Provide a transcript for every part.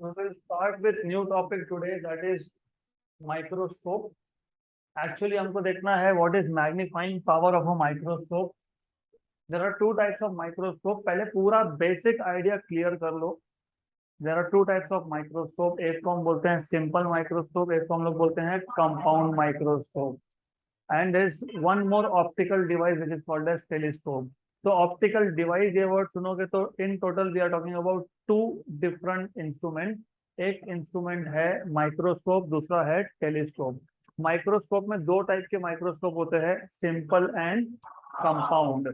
We will start with new topic today, that is microscope. Actually हमको देखना है what is magnifying power of a microscope. There are two types of microscope. पहले पूरा basic idea clear कर लो. There are two types of microscope. एक को हम बोलते हैं simple microscope, एक को हम लोग बोलते हैं compound microscope. And there is one more optical device which is called as telescope. तो ऑप्टिकल डिवाइस ये वर्ड सुनोगे तो in total we are talking about two different instrument. एक इंस्ट्रूमेंट है माइक्रोस्कोप, दूसरा है टेलीस्कोप. माइक्रोस्कोप में दो टाइप के माइक्रोस्कोप होते हैं, सिंपल एंड कंपाउंड.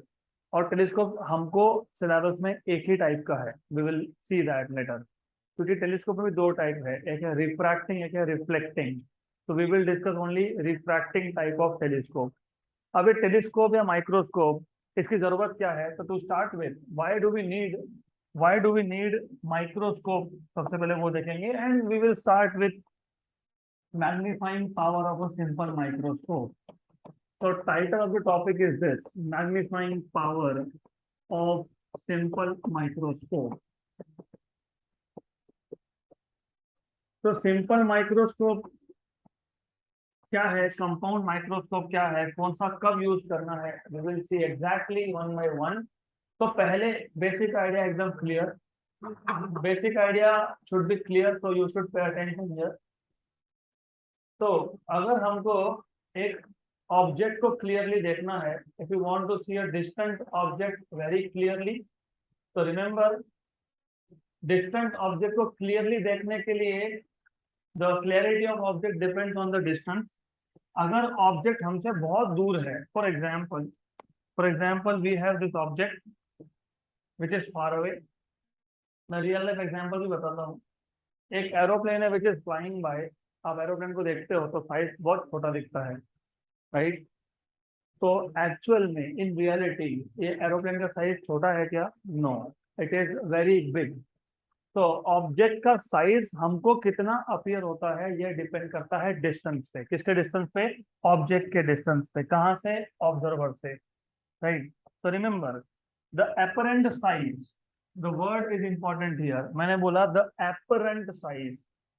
और टेलीस्कोप हमको सिलेबस में एक ही टाइप का है, we will see that later. क्योंकि टेलीस्कोप में भी दो टाइप है, एक है रिफ्रैक्टिंग, एक है रिफ्लेक्टिंग. तो we will discuss only refracting type of telescope. अब ये टेलीस्कोप या माइक्रोस्कोप, इसकी जरूरत क्या है? तो to start with why do we need microscope, सबसे पहले वो देखेंगे. And we will start with magnifying power of a simple microscope. तो title of the topic is this, magnifying power of simple microscope. तो सिंपल माइक्रोस्कोप क्या है, compound microscope क्या है, कौन सा कब यूज करना है, we will see exactly one by one. तो पहले बेसिक आइडिया एकदम clear, basic idea should be clear, so you should pay attention here. तो अगर हमको एक ऑब्जेक्ट को क्लियरली देखना है, if you want to see a distant object very clearly, तो रिमेंबर डिस्टेंट ऑब्जेक्ट को क्लियरली देखने के लिए the clarity of object depends on the distance. अगर ऑब्जेक्ट हमसे बहुत दूर है, for example we have this object which is far away. मैं रियल लाइफ एग्जाम्पल भी बताता हूँ. एक एरोप्लेन है विच इज फ्लाइंग बाय. आप एरोप्लेन को देखते हो तो साइज बहुत छोटा दिखता है, राइट? तो एक्चुअल में इन रियलिटी ये एरोप्लेन का साइज छोटा है क्या? No, it is very big. तो ऑब्जेक्ट का साइज हमको कितना अपीयर होता है ये डिपेंड करता है डिस्टेंस पे. किसके डिस्टेंस पे? ऑब्जेक्ट के डिस्टेंस पे. कहाँ से? ऑब्जर्वर से, राइट? तो remember the apparent size, the word is important here. मैंने बोला the apparent size.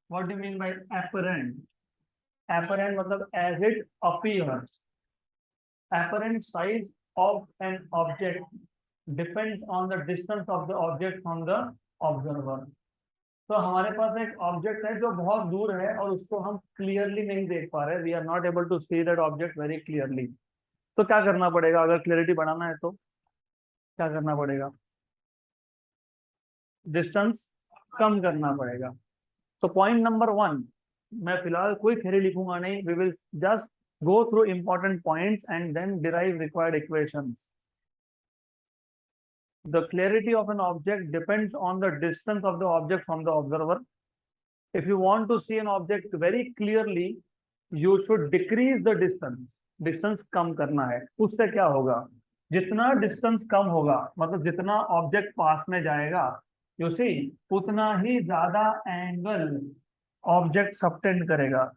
What do you mean by apparent? Apparent मतलब as it appears. Apparent size of an object depends on the distance of the object from the observer. तो हमारे पास एक object है जो बहुत दूर है और उसको हम क्लियरली नहीं देख पा रहे, we are not able to see that object very clearly. तो क्या करना पड़ेगा? अगर क्लियरिटी बढ़ाना है तो क्या करना पड़ेगा? डिस्टेंस कम करना पड़ेगा. तो पॉइंट नंबर वन, मैं फिलहाल कोई थ्योरी लिखूंगा नहीं, we will just go through important points and then derive required equations. The clarity of an object depends on the distance of the object from the observer. If you want to see an object very clearly, you should decrease the distance. Distance कम करना है. उससे क्या होगा? जितना distance कम होगा, मतलब जितना object पास में जाएगा, you see, उतना ही ज्यादा angle object subtend करेगा.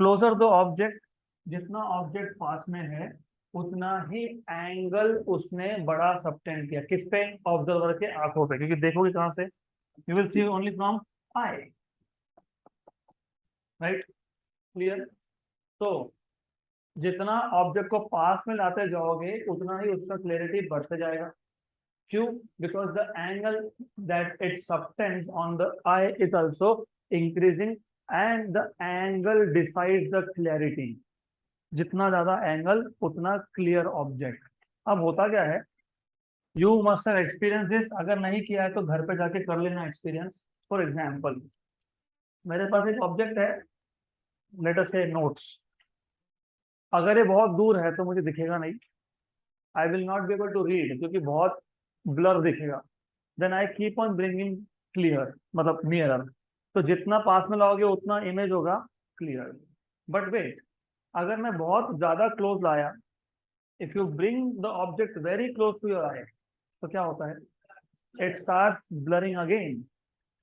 Closer the object, जितना object पास में है उतना ही एंगल उसने बड़ा सबटेंड किया. किस पे? ऑब्जर्वर के आंखों पे. क्योंकि देखोगे कहां से? You will see only from I, right? Clear? तो जितना ऑब्जेक्ट को पास में लाते जाओगे उतना ही उसका क्लैरिटी बढ़ते जाएगा. क्यों? Because the angle that it subtends on the I is also increasing and the angle decides the clarity. जितना ज्यादा एंगल उतना क्लियर ऑब्जेक्ट. अब होता क्या है, you must have experience this. अगर नहीं किया है तो घर पे जाके कर लेना एक्सपीरियंस. फॉर एग्जांपल, मेरे पास एक ऑब्जेक्ट है, लेट अस से नोट्स. अगर ये बहुत दूर है तो मुझे दिखेगा नहीं, I will not be able to read क्योंकि बहुत ब्लर दिखेगा. Then I keep on bringing clear, मतलब नियरर. तो जितना पास में लाओगे उतना इमेज होगा क्लियर. बट वेट, अगर मैं बहुत ज्यादा क्लोज लाया, if you bring the object very close to your eye, तो क्या होता है? It starts blurring again.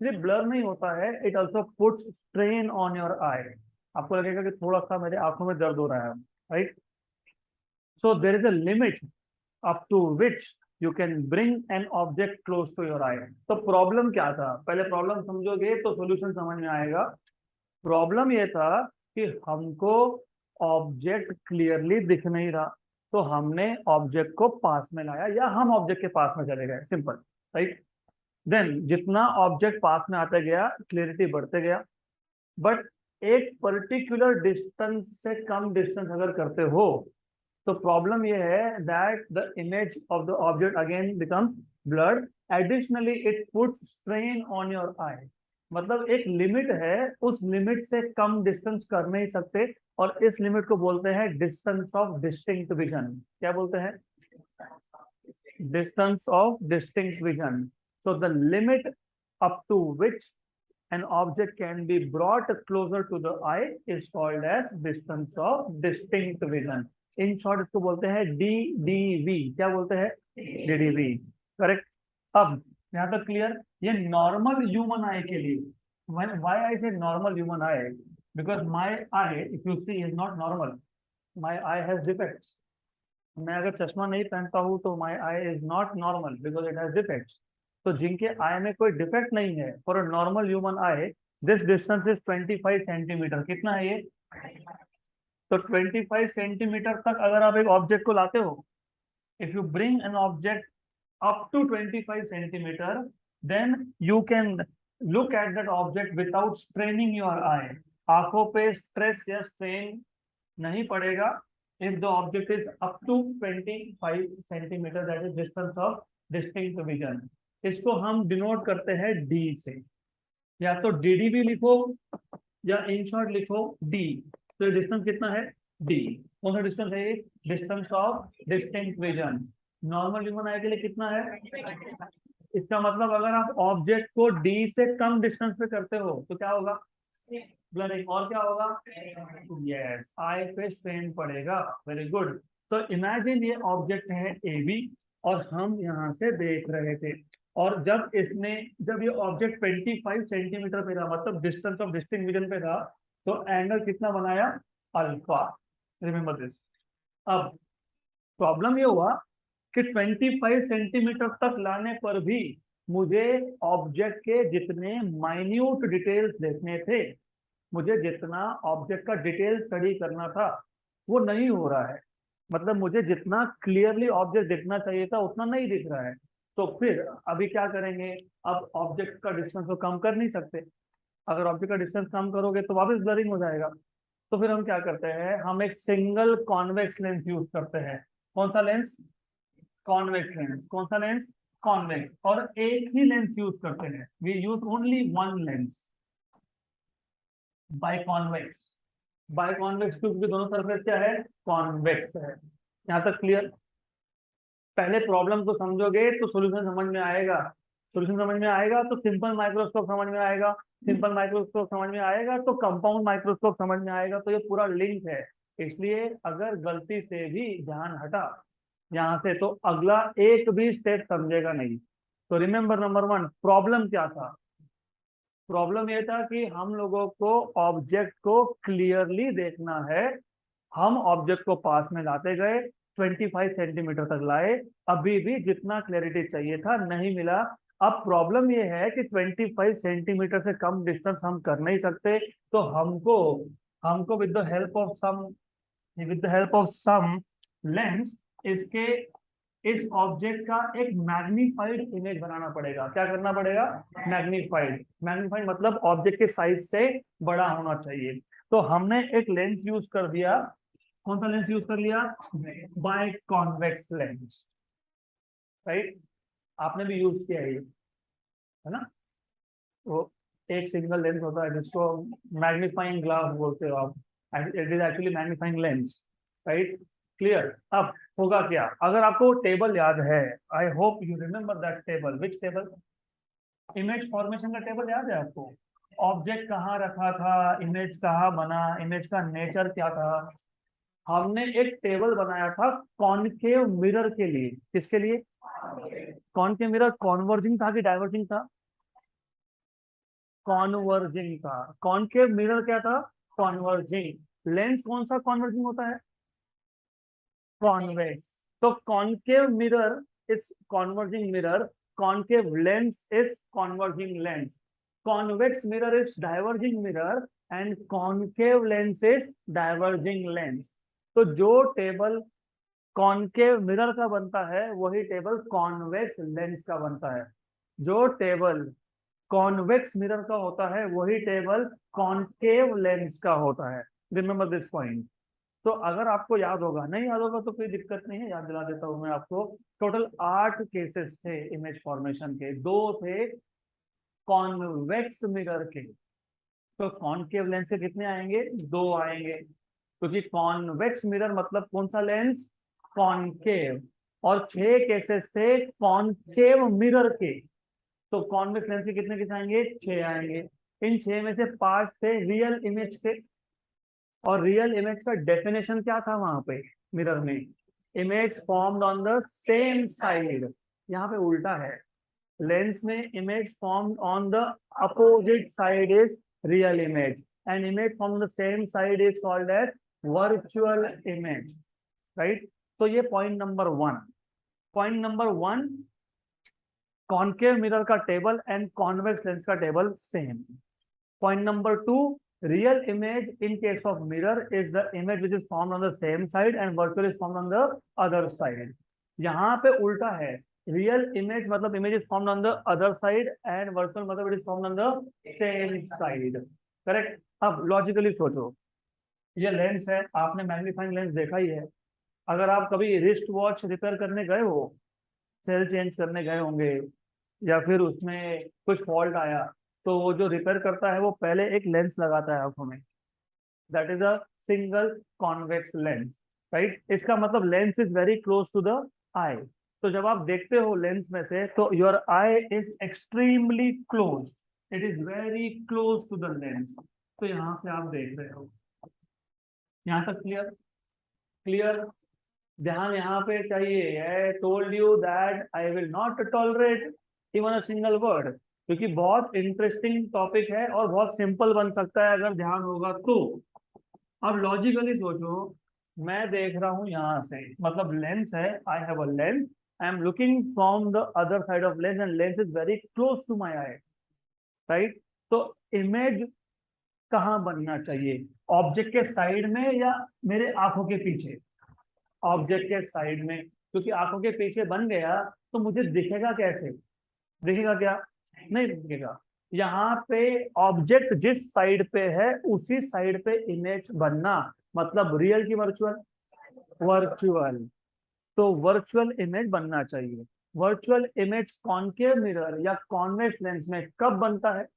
सिर्फ ब्लर नहीं होता है, it also puts strain on your eye. आपको लगेगा कि थोड़ा सा मेरे आंखों में दर्द हो रहा है, right? So there is a limit up to which you can bring an object close to your eye. तो प्रॉब्लम क्या था, पहले प्रॉब्लम समझोगे तो सॉल्यूशन समझ में आएगा। प्रॉब्लम ये था कि हमको ऑब्जेक्ट क्लियरली दिख नहीं रहा, तो हमने ऑब्जेक्ट को पास में लाया, या हम ऑब्जेक्ट के पास में चले गए, सिंपल, राइट। देन जितना ऑब्जेक्ट पास में आता गया क्लियरिटी बढ़ते गया, बट एक पर्टिकुलर डिस्टेंस से कम डिस्टेंस अगर करते हो तो प्रॉब्लम ये है that the image of the object again becomes blurred, additionally it puts strain on your eye. मतलब एक लिमिट है, उस लिमिट से कम डिस्टेंस कर नहीं सकते, और इस लिमिट को बोलते हैं डिस्टेंस ऑफ डिस्टिंक्ट विजन। क्या बोलते हैं? Distance of distinct vision. So the limit up to which an object can be brought closer to the eye is called as distance of distinct vision. In short इसको बोलते हैं DDV। क्या बोलते हैं? DDV, correct. अब यहाँ तक clear? ये नॉर्मल ह्यूमन आई के लिए, why I say normal human eye, because my eye if you see is not normal, my eye has defects। मैं अगर चश्मा नहीं पहनता हूँ तो my eye is not normal because it has defects। तो जिनके आई में कोई डिफेक्ट नहीं है, for a normal human I this distance is 25 centimetre. कितना है ये? तो 25 सेंटीमीटर तक अगर आप एक ऑब्जेक्ट को लाते हो, if you bring an object up to 25 centimetre, then you can look at that object without straining your eye. आंखों पे स्ट्रेस या स्ट्रेन नहीं पड़ेगा if the object is up to 25 centimetre, that is distance of distinct vision. इसको हम denote करते हैं D से, या तो डीडीवी लिखो या इन शॉर्ट लिखो डी। तो डिस्टेंस कितना है? डी। कौन सा डिस्टेंस है ये? Distance of distinct vision. Normal human आई के लिए कितना है? इसका मतलब अगर आप ऑब्जेक्ट को डी से कम डिस्टेंस पे करते हो तो क्या होगा? ब्लरिंग। और क्या होगा? यस, आई पे स्ट्रेन पड़ेगा। Very good. तो इमेजिन ये ऑब्जेक्ट है ए बी, और हम यहाँ से देख रहे थे, और जब ये ऑब्जेक्ट 25 सेंटीमीटर पे था, मतलब डिस्टेंस ऑफ डिस्टिंक्ट विजन पे था, तो एंगल कितना बनाया? अल्फा। Remember this. अब प्रॉब्लम ये हुआ कि 25 सेंटीमीटर तक लाने पर भी मुझे ऑब्जेक्ट के जितने माइन्यूट डिटेल्स देखने थे, मुझे जितना ऑब्जेक्ट का डिटेल स्टडी करना था, वो नहीं हो रहा है। मतलब मुझे जितना क्लियरली ऑब्जेक्ट दिखना चाहिए था उतना नहीं दिख रहा है। तो फिर अभी क्या करेंगे? अब ऑब्जेक्ट का डिस्टेंस तो कम कर नहीं सकते। अगर ऑब्जेक्ट का डिस्टेंस कम करोगे तो वापस ब्लरिंग हो जाएगा। तो फिर हम क्या करते हैं? हम एक सिंगल कॉन्वेक्स लेंस यूज करते हैं। कौन सा लेंस? Convex lens. कौन सा लेंस? कॉन्वेक्स। और एक ही लेंस यूज करते हैं, we use only one lens, biconvex. Biconvex क्योंकि दोनों सरफेस क्या है? कॉन्वेक्स है। यहाँ तक क्लियर? पहले प्रॉब्लम को समझोगे तो सॉल्यूशन समझ में आएगा। सॉल्यूशन समझ में आएगा तो सिंपल माइक्रोस्कोप समझ में आएगा। सिंपल माइक्रोस्कोप समझ में आएगा तो कंपाउंड माइक्रोस्कोप समझ में आएगा। तो ये पूरा लिंक है। इसलिए अगर गलती से भी ध्यान हटा यहाँ से तो अगला एक भी स्टेप समझेगा नहीं। तो रिमेंबर नंबर वन, प्रॉब्लम क्या था? प्रॉब्लम ये था कि हम लोगों को ऑब्जेक्ट को क्लियरली देखना है। हम ऑब्जेक्ट को पास में लाते गए, 25 सेंटीमीटर तक लाए, अभी भी जितना क्लैरिटी चाहिए था नहीं मिला। अब प्रॉब्लम ये है कि 25 सेंटीमीटर से कम डिस्टेंस हम कर नहीं सकते, तो हमको हमको with the help of some lens इसके इस ऑब्जेक्ट का एक मैग्नीफाइड इमेज बनाना पड़ेगा। क्या करना पड़ेगा? मैग्नीफाइड। मैग्नीफाइड मतलब ऑब्जेक्ट के साइज से बड़ा होना चाहिए। तो हमने एक लेंस यूज कर दिया। कौन सा लेंस यूज कर लिया? Biconvex lens, right. आपने भी यूज किया है ना? वो एक सिंगल लेंस होता है जिसको मैग्नीफाइंग ग्लास बोलते हो आप। It is actually magnifying lens, right. Clear? अब होगा क्या? अगर आपको टेबल याद है, I hope you remember that table. Which table? Image formation का टेबल याद है आपको? ऑब्जेक्ट कहाँ रखा था, इमेज कहाँ बना, इमेज का नेचर क्या था। हमने एक टेबल बनाया था कॉनकेव मिरर के लिए। किसके लिए? कॉनकेव मिरर कॉन्वर्जिंग था कि डाइवर्जिंग था? कॉन्वर्जिंग था। कॉनकेव मिरर क्या था? कॉन्वर्जिंग। लेंस कौन सा कॉन्वर्जिंग होता है? कॉन्वेक्स। तो concave mirror is converging mirror, concave lens is converging lens, convex mirror is diverging mirror and concave lens is diverging lens. तो जो टेबल कॉनकेव मिरर का बनता है वही टेबल कॉन्वेक्स लेंस का बनता है, जो टेबल कॉन्वेक्स मिरर का होता है वही टेबल कॉनकेव लेंस का होता है। Remember this point. तो अगर आपको याद होगा, नहीं याद होगा तो कोई दिक्कत नहीं है, याद दिला देता हूं मैं आपको। टोटल 8 केसेस थे इमेज फॉर्मेशन के, 2 थे कॉन्वेक्स मिरर के। तो कॉनकेव लेंस से कितने आएंगे? 2 आएंगे, क्योंकि कॉन्वेक्स मिरर मतलब कौन सा लेंस? कॉनकेव। और 6 केसेस थे कॉनकेव मिरर के। तो कॉन्वेक्स लेंस के कितने कितने आएंगे? 6 आएंगे। इन 6 में से 5 थे रियल इमेज के। और रियल इमेज का डेफिनेशन क्या था वहां पे मिरर में? Image formed on the same side. यहाँ पे उल्टा है, लेंस में image formed on the opposite side is real image and image from the same side is called as virtual image, right? तो ये point number 1। Point number 1, concave mirror का table and convex lens का table same. Point number 2, real image in case of mirror is the image which is formed on the same side and virtual is formed on the other side. यहाँ पे उल्टा है, real image मतलब image is formed on the other side and virtual मतलब it is formed on the same side, correct? अब logically सोचो, ये lens है, आपने मैग्नीफाइंग लेंस देखा ही है। अगर आप कभी रिस्ट वॉच रिपेयर करने गए हो, सेल चेंज करने गए होंगे या फिर उसमें कुछ फॉल्ट आया, तो वो जो रिपेयर करता है वो पहले एक लेंस लगाता है आंखों में, that is a single convex lens, right? इसका मतलब lens is very close to the eye. तो जब आप देखते हो लेंस में से, तो your eye is extremely close, it is very close to the lens. तो यहां से आप देख रहे हो, यहां तक क्लियर? क्लियर? ध्यान यहाँ पे चाहिए। I told you that I will not tolerate even a single word, क्योंकि बहुत इंटरेस्टिंग टॉपिक है और बहुत सिंपल बन सकता है अगर ध्यान होगा तो। अब लॉजिकली सोचो, मैं देख रहा हूं यहां से, मतलब लेंस है, I have a lens, I am looking from the other side of lens and lens is very close to my eye, right? तो इमेज कहाँ बनना चाहिए? ऑब्जेक्ट के साइड में या मेरे आंखों के पीछे? ऑब्जेक्ट के साइड में, क्योंकि आंखों के पीछे बन गया तो मुझे दिखेगा कैसे? दिखेगा क्या? नहीं दिखेगा। यहाँ पे ऑब्जेक्ट जिस साइड पे है उसी साइड पे इमेज बनना, मतलब रियल की वर्चुअल? वर्चुअल। तो वर्चुअल इमेज बनना चाहिए। वर्चुअल इमेज कॉनकेव मिरर या कॉन्वेक्स लेंस में कब बनता है?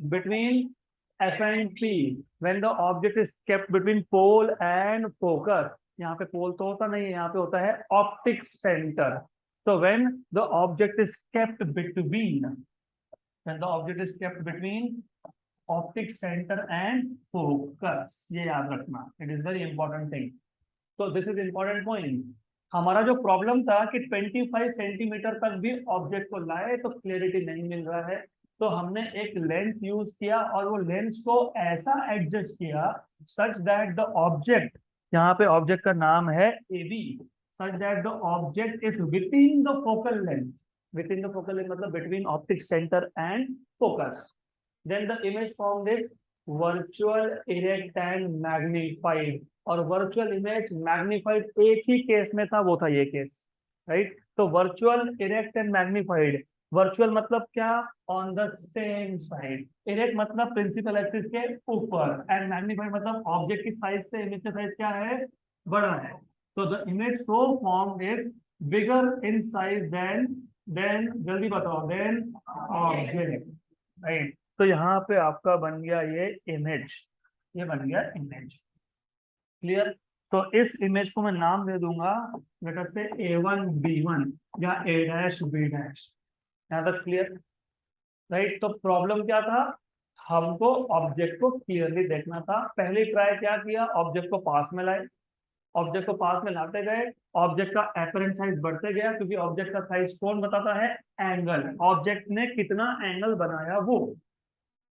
Between f and p, when the object is kept between pole and focus. यहाँ पे पोल तो होता नहीं है, यहाँ पे होता है ऑप्टिक सेंटर। तो when the object is kept between, when the object is kept between optic centre and focus, ये याद रखना, it is very important thing. तो दिस इज इंपॉर्टेंट पॉइंट। हमारा जो प्रॉब्लम था कि 25 सेंटीमीटर तक भी ऑब्जेक्ट को लाए तो क्लियरिटी नहीं मिल रहा है, तो हमने एक लेंस यूज किया और वो लेंस को ऐसा एडजस्ट किया सच दैट द ऑब्जेक्ट, यहाँ पे ऑब्जेक्ट का नाम है A B, such that the object is within the focal length. Within the focal length मतलब between optic centre and focus. Then the image form this virtual erect and magnified. और virtual image magnified एक ही case में था, वो था ये case, right? तो virtual erect and magnified, virtual मतलब क्या? On the same side, erect मतलब प्रिंसिपल एक्सिस के ऊपर, एंड मैग्नीफाइड मतलब ऑब्जेक्ट की साइज से इमेज का साइज क्या है? बड़ा है। तो the image so form is bigger in size then जल्दी बताओ, देन ऑब्जेक्ट, राइट? तो यहाँ पे आपका बन गया ये इमेज, ये बन गया इमेज। क्लियर? तो इस इमेज को मैं नाम दे दूंगा लेटर से A1 B1 या A' B'। यहाँ तक क्लियर? राइट? तो प्रॉब्लम क्या था? हमको ऑब्जेक्ट को क्लियरली देखना था। पहले ट्राई क्या किया? ऑब्जेक्ट को पास में लाए, ऑब्जेक्ट को पास में लाते गए, ऑब्जेक्ट का एपरेंट साइज बढ़ते गया, क्योंकि ऑब्जेक्ट का साइज कौन बताता है? एंगल। ऑब्जेक्ट ने कितना एंगल बनाया वो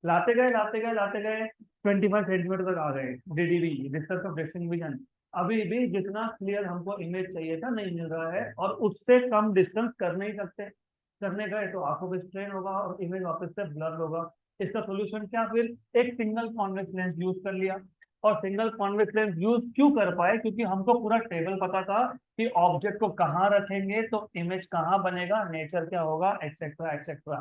लाते गए लाते गए लाते गए 25 सेंटीमीटर तक आ गए, डीडीवी, डिस्टेंस ऑफ डिस्टिंक्विजन। अभी भी जितना क्लियर हमको इमेज चाहिए था नहीं मिल रहा है, और उससे कम डिस्टेंस कर नहीं सकते। करने गए तो आंखों पे स्ट्रेन होगा और इमेज वापस से ब्लर होगा। इसका सोल्यूशन क्या, फिर एक सिंगल कॉन्वेक्स लेंस यूज कर लिया। और सिंगल कॉन्वेक्स लेंस यूज क्यों कर पाए, क्योंकि हमको पूरा टेबल पता था कि ऑब्जेक्ट को कहाँ रखेंगे तो इमेज कहाँ बनेगा, नेचर क्या होगा, एक्सेट्रा एक्सेट्रा,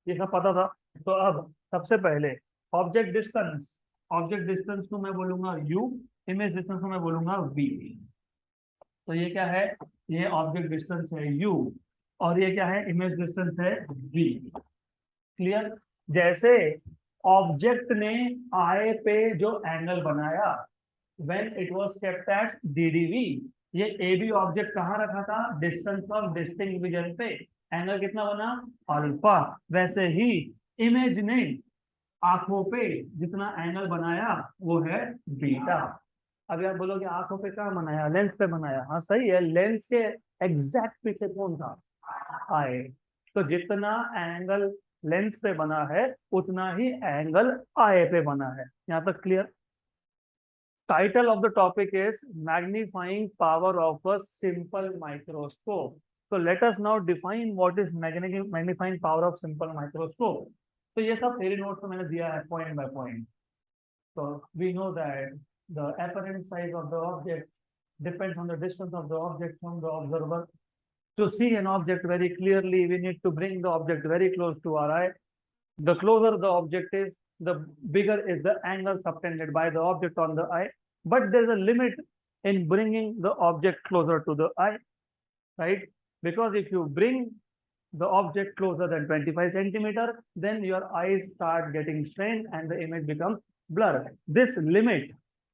ये सब पता था। तो अब सबसे पहले ऑब्जेक्ट डिस्टेंस, ऑब्जेक्ट डिस्टेंस को मैं बोलूंगा u, इमेज डिस्टेंस को मैं बोलूंगा v। तो ये क्या है, ये ऑब्जेक्ट डिस्टेंस है u, और ये क्या है, इमेज डिस्टेंस है v। क्लियर। जैसे ऑब्जेक्ट ने आई पे जो एंगल बनाया, when it was kept at DDV, ये ए बी ऑब्जेक्ट कहाँ रखा था, डिस्टेंस ऑफ डिस्टिंक्ट विजन पे, एंगल कितना बना, अल्फा। वैसे ही इमेज ने आंखों पे जितना एंगल बनाया वो है बीटा। अभी आप बोलोगे आंखों पे कहाँ बनाया, लेंस पे बनाया, हाँ सही है, लेंस के एग्जैक्ट पीछे कौन था, आए। तो जितना एंगल लेंस पे बना है उतना ही एंगल आए पे बना है। यहाँ तक clear. Title of the topic is magnifying power of a simple microscope. So let us now define what is magnifying power of simple microscope. तो ये सब थ्योरी नोट्स में मैंने दिया है point by point. So we know that the apparent size of the object depends on the distance of the object from the observer. To see an object very clearly, we need to bring the object very close to our eye. The closer the object is, the bigger is the angle subtended by the object on the eye. But there's a limit in bringing the object closer to the eye, right? Because if you bring the object closer than 25 centimeter, then your eyes start getting strained and the image becomes blurred. This limit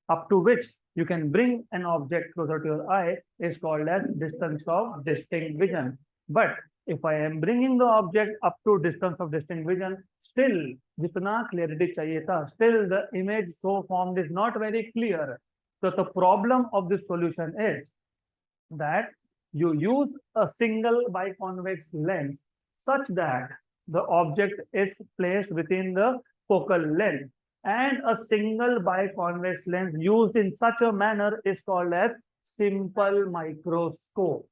up to which you can bring an object closer to your eye is called as distance of distinct vision. But if I am bringing the object up to distance of distinct vision, still jitna clarity chahiye tha, still the image so formed is not very clear. So the problem of this solution is that you use a single biconvex lens such that the object is placed within the focal length, and a single biconvex lens used in such a manner is called as simple microscope.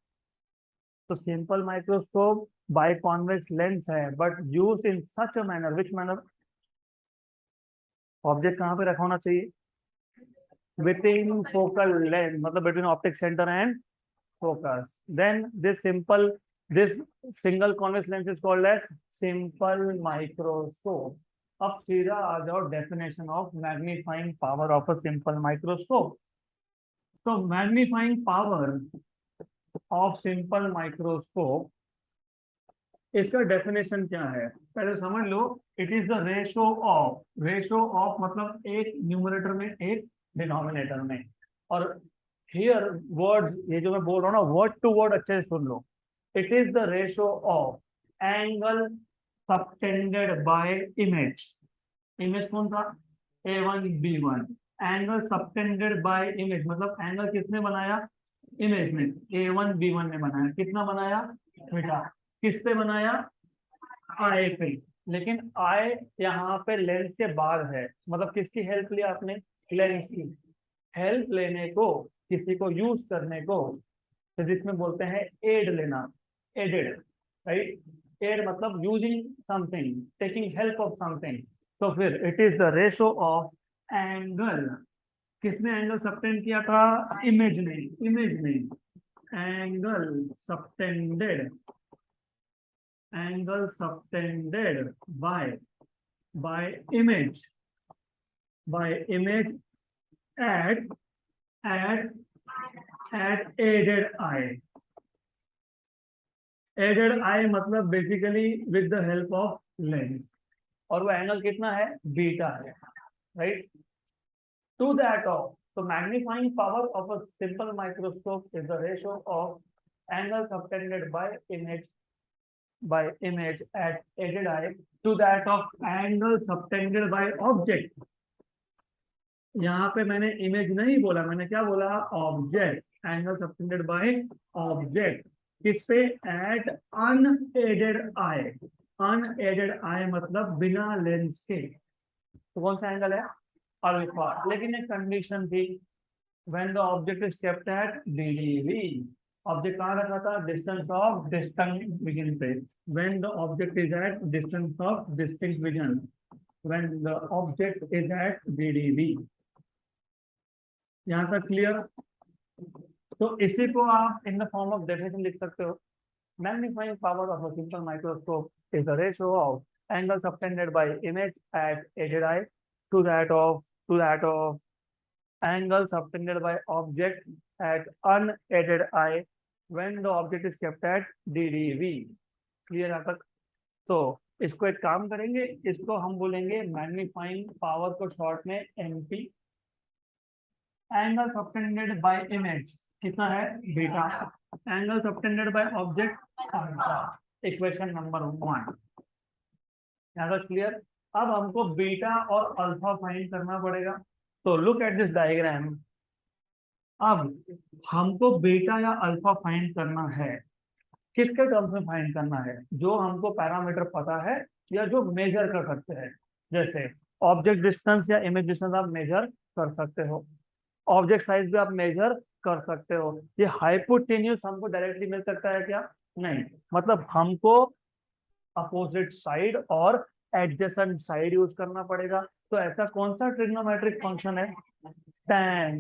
So simple microscope biconvex lens है, but used in such a manner, which manner? Object कहाँ पे रखा होना चाहिए, within focal length, मतलब between optic center and focus. Then this single convex lens is called as simple microscope. अब सीधा आ जाओ definition of magnifying power of a simple microscope. तो magnifying power of simple microscope, इसका definition क्या है, पहले समझ लो। It is the ratio of मतलब एक न्यूमरेटर में एक डिनोमिनेटर में। और हियर वर्ड्स, ये जो मैं बोल रहा हूँ ना, वर्ड टू वर्ड अच्छे से सुन लो। It is the ratio of angle subtended by image. Image कौन था, A1 B1। Angle subtended by image मतलब एंगल किसने बनाया, इमेज में, A1 B1 ने बनाया। कितना बनाया, बेटा, किस पे बनाया, आई पे। लेकिन आई यहाँ पे लेंस के बाद है, मतलब किसकी हेल्प लिया आपने, लेंस की हेल्प लेने को, किसी को यूज करने को फिजिक्स में बोलते हैं एड लेना, एडेड, राइट। एड मतलब using something, taking help of something. तो फिर it is the ratio of angle, किसने एंगल सबटेंड किया था, इमेज ने, angle subtended, angle subtended by image at aided eye। aided eye मतलब basically with the help of lens, और वो angle कितना है, बीटा है, right. To that of, so magnifying power of a simple microscope is the ratio of angle subtended by image at aided eye to that of angle subtended by object। यहाँ पे मैंने image नहीं बोला, मैंने क्या बोला, object. Angle subtended by object किस पे, एट अनएडेड आई। अनएडेड आई मतलब बिना लेंस के। तो कौन सा एंगल है, अल्फा। लेकिन एक कंडीशन थी, when the object is kept at DDV. Object कहाँ रखा था? डिस्टेंस ऑफ डिस्टिंक्ट विजन पे. when the object is at distance of distinct vision. when the object is at DDV. यहाँ तक क्लियर? तो इसी को आप in the form of definition लिख सकते हो. Magnifying power of a simple microscope is the ratio of angles obtained by image at aided eye to that of angles obtained by object at unaided eye when the object is kept at DDV. Clear यहाँ तक? तो इसको एक काम करेंगे, इसको हम बोलेंगे मैग्नीफाइंग पावर को शॉर्ट में MP. Angles obtained by image कितना है? Beta. Angles obtained by object alpha. Equation number 1. यहाँ तक क्लियर? अब हमको बीटा और अल्फा फाइंड करना पड़ेगा. तो लुक एट दिस डायग्राम. अब हमको बीटा या अल्फा फाइंड करना है. किसके टर्म्स में फाइंड करना है? जो हमको पैरामीटर पता है या जो मेजर कर सकते हैं. जैसे ऑब्जेक्ट डिस्टेंस या इमेज डिस्टेंस आप मेजर कर सकते हो. ऑब्जेक्ट साइज भी आप मेजर कर सकते हो. ये हाइपोटेन्यूज हमको डायरेक्टली मिल सकता है क्या? नहीं. मतलब हमको अपोजिट साइड और एडजेसेंट साइड यूज करना पड़ेगा. तो ऐसा कौन सा ट्रिग्नोमेट्रिक फंक्शन है? tan.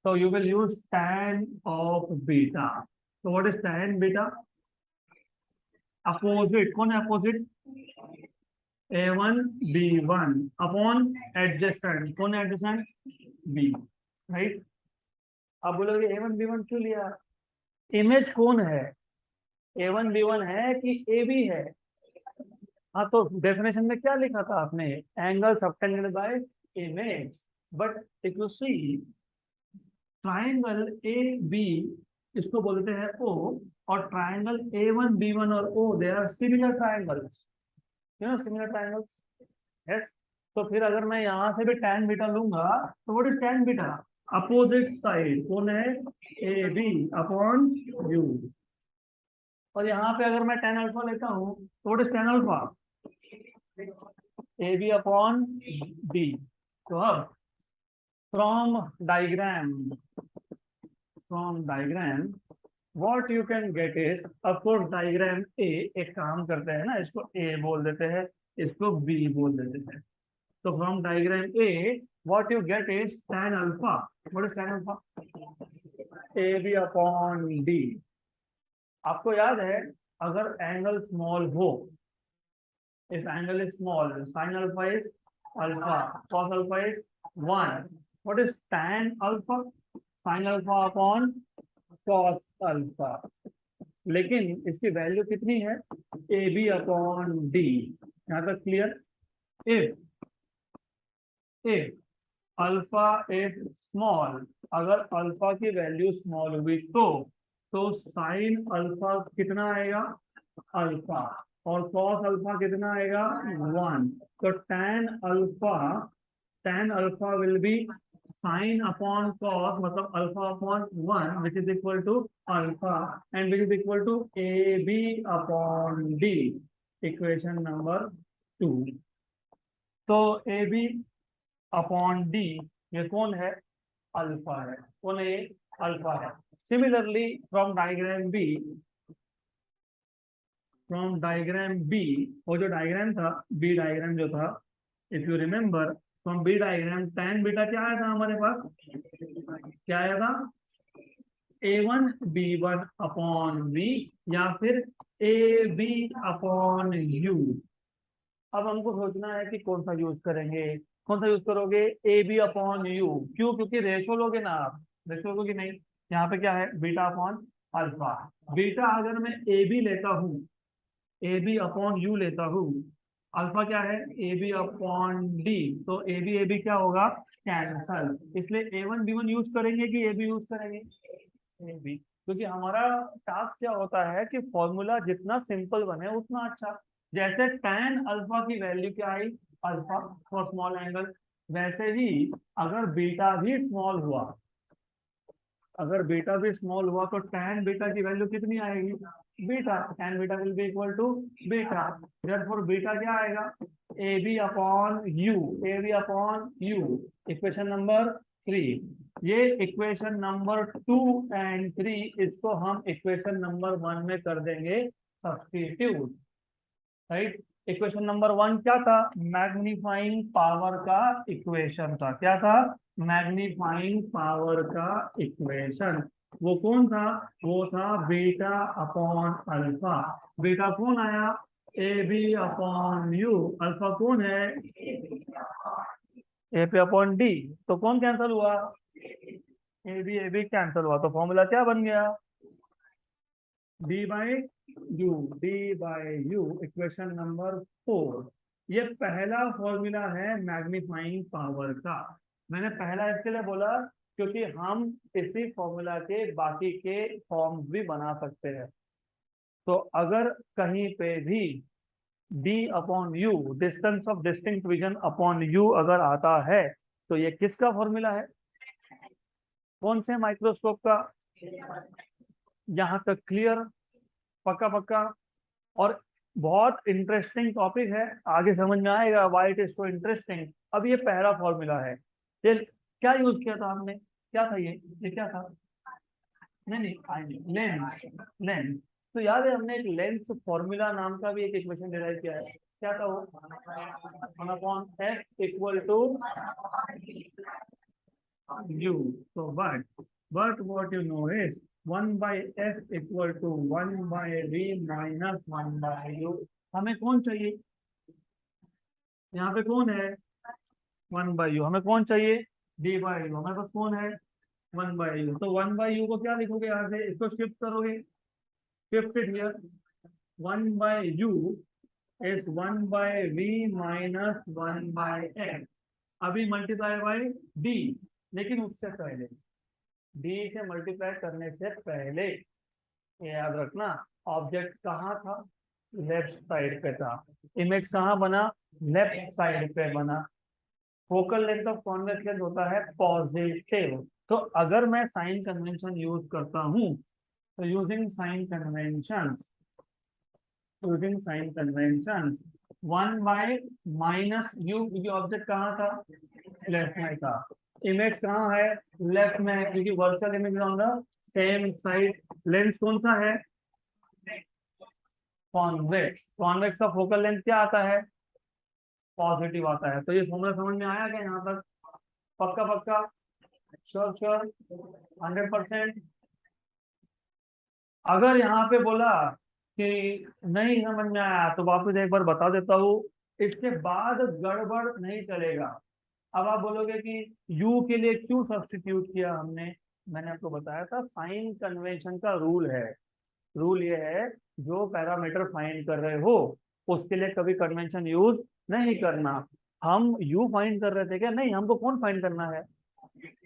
तो you will use tan of beta. तो what is tan beta? Opposite. कौन है opposite? A1 B1 upon adjacent. कौन है एडजेसेंट? B. राइट. अब बोलोगे A1 B1 क्यों लिया? इमेज कौन है? A1 B1 है कि AB है? हाँ, तो डेफिनेशन में क्या लिखा था आपने? Angles obtained by image. But if you see triangle AB, इसको बोलते हैं O, और ट्राइंगल A1 B1 और O, they are similar triangles. You know similar triangles. Yes. तो फिर अगर मैं यहाँ से भी tan बीटा लूंगा तो what is tan beta? Opposite side. कौन है? AB upon U. और यहाँ पे अगर मैं tan अल्फा लेता हूँ तो what is tan alpha? AB upon B. तो अब from diagram what you can get is, of course diagram A. एक काम करते हैं ना, इसको A बोल देते हैं, इसको B बोल देते हैं. तो from diagram A what you get is tan alpha. what is tan alpha? AB upon D. आपको याद है अगर एंगल स्मॉल हो, if angle is small, sin alpha is alpha, cos alpha is 1. What is tan alpha? Sin alpha upon cos alpha. लेकिन इसकी value कितनी है? AB upon D. यहाँ तक clear? if alpha is small, अगर alpha की value small हुई तो साइन अल्फा कितना आएगा? अल्फा. और cos अल्फा कितना आएगा? 1. तो tan alpha will be sin upon cos, मतलब alpha upon 1, which is equal to alpha, and which is equal to AB upon D. Equation number 2. तो AB अपॉन D ये कौन है? अल्फा है. कौन है? अल्फा है. सिमिलरली फ्रॉम डायग्राम B, वो जो डायग्राम था, B डायग्राम जो था, if you remember from B diagram tan beta क्या आया था हमारे पास? क्या आया था? A1 B1 अपॉन V या फिर AB अपॉन U. अब हमको सोचना है कि कौन सा यूज करेंगे. कौन सा यूज करोगे? AB upon U. क्यों? क्योंकि रेशो लोगे ना आप. रेशो लोगे नहीं. यहाँ पे क्या है? Beta upon alpha. बीटा अगर मैं AB लेता हूँ, AB अपॉन U लेता हूँ, अल्फा क्या है? AB upon D. तो AB क्या होगा? कैंसल. इसलिए A1 B1 यूज करेंगे कि AB यूज करेंगे? AB. क्योंकि हमारा टास्क क्या होता है कि फॉर्मूला जितना सिंपल बने उतना अच्छा. जैसे tan अल्फा की वैल्यू क्या आई? Alpha for small angle. वैसे ही अगर बीटा भी स्मॉल हुआ, तो tan बीटा की वैल्यू कितनी आएगी? Beta. tan beta will be equal to beta. Therefore beta क्या आएगा? AB upon U. Equation number 3। ये इक्वेशन नंबर 2 एंड 3, इसको हम इक्वेशन नंबर 1 में कर देंगे सब्स्टिट्यूट, राइट। इक्वेशन नंबर 1 क्या था? मैग्नीफाइंग पावर का इक्वेशन था। क्या था? मैग्नीफाइंग पावर का इक्वेशन। वो कौन था? वो था बीटा अपॉन अल्फा। बीटा कौन आया? A b upon u. Alpha कौन है? A p upon d. तो कौन कैंसल हुआ? ए बी कैंसल हुआ, तो फॉर्मूला क्या बन गया? D by you. D by you, equation number 4। ये पहला फॉर्मूला है मैग्नीफाइंग पावर का। मैंने पहला इसके लिए बोला क्योंकि हम इसी फॉर्मूला के बाकी के फॉर्म्स भी बना सकते हैं। तो अगर कहीं पे भी D upon you, distance of distinct vision upon u अगर आता है, तो ये किसका फॉर्मूला है? कौन से माइक्रोस्कोप का? यहाँ तक क्लियर? पक्का पक्का। और बहुत इंटरेस्टिंग टॉपिक है, आगे समझ में आएगा why it is so interesting. अब ये पहला फॉर्मूला है। ये क्या यूज किया था हमने? क्या था ये क्या था? नहीं नहीं, लेंथ। लेंथ। तो याद है हमने एक लेंथ फॉर्मूला नाम का भी एक इक्वेशन डिराइव किया है। क्या था वो? 1/f equal to u. So but what you know is 1 by f equal to 1 by v minus 1 by u. हमें कौन चाहिए? यहाँ पे कौन है? 1 by u। हमें कौन चाहिए? d by u। हमारे पास कौन है? 1 by u। तो 1 by u को क्या लिखोगे? यहाँ से इसको शिफ्ट करोगे। Shift it here. 1 by u is 1 by v minus 1 by f। अभी मल्टीप्लाई बाय d। लेकिन उससे पहले, डी से मल्टीप्लाई करने से पहले ये याद रखना, ऑब्जेक्ट कहाँ था? लेफ्ट साइड पे था। इमेज कहाँ बना? लेफ्ट साइड पे बना। Focal length of convex lens होता है पॉजिटिव। तो अगर मैं साइन कन्वेंशन यूज करता हूँ, तो using sign convention 1 by minus u, क्योंकि ऑब्जेक्ट कहाँ था? लेफ्ट में था। इमेज कहाँ है? लेफ्ट में है, क्योंकि virtual image on the same side. Lens कौन सा है? कॉन्वेक्स। कॉन्वेक्स का फोकल लेंथ क्या आता है? पॉजिटिव आता है। तो ये फॉर्मूला समझ में आया क्या यहाँ तक? पक्का पक्का? Sure sure? 100%? अगर यहाँ पे बोला कि नहीं समझ में आया, तो वापस एक बार बता देता हूँ। इसके बाद गड़बड़ नहीं चलेगा। अब आप बोलोगे कि u के लिए क्यों सब्स्टिट्यूट किया हमने? मैंने आपको बताया था, साइन कन्वेंशन का रूल है। रूल ये है, जो पैरामीटर फाइंड कर रहे हो उसके लिए कभी कन्वेंशन यूज नहीं करना। हम u फाइंड कर रहे थे क्या? नहीं, हमको कौन फाइंड करना है?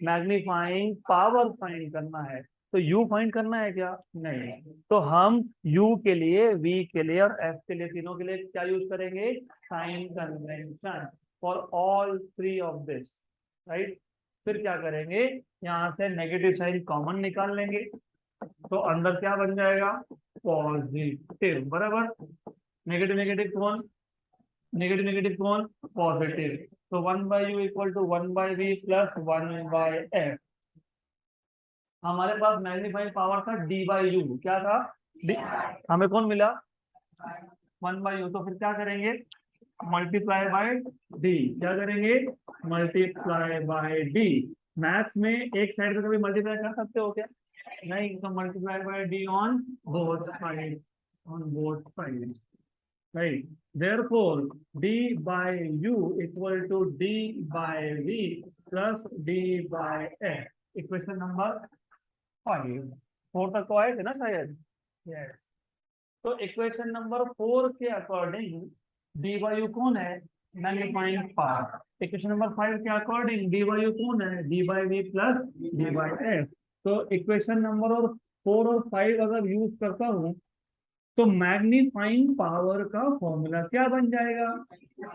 मैग्नीफाइंग पावर फाइंड करना है। तो u फाइंड करना है क्या? नहीं। तो हम u के लिए, v के लिए और f के लिए, तीनों के लिए क्या यूज करेंगे? Sign convention for all three of this, right. फिर क्या करेंगे? यहाँ से नेगेटिव साइन कॉमन निकाल लेंगे, तो अंदर क्या बन जाएगा? पॉजिटिव। बराबर। नेगेटिव नेगेटिव कौन? नेगेटिव नेगेटिव कौन? पॉजिटिव। तो 1 by u equal to 1 by v plus 1 by f. हमारे पास मैग्नीफाइंग पावर था डी बाई यू। क्या था? D। हमें कौन मिला? 1 बाई यू। तो फिर क्या करेंगे? Multiply by D. क्या करेंगे? Multiply by D. मैथ्स में एक साइड पे कभी मल्टीप्लाई कर सकते हो क्या? नहीं। तो multiply by D on both side, right? Therefore, d by u equal to d by v plus d by f. Equation number 5। 4 तक तो आए थे ना शायद? Yes. तो इक्वेशन नंबर 4 के अकॉर्डिंग डी बाई यू कौन है? Magnifying power. इक्वेशन नंबर 5 के अकॉर्डिंग डी बाई यू कौन है? D by v plus d by f. तो इक्वेशन नंबर और 4 और 5 अगर यूज करता हूँ, तो मैग्नीफाइंग पावर का फॉर्मूला क्या बन जाएगा?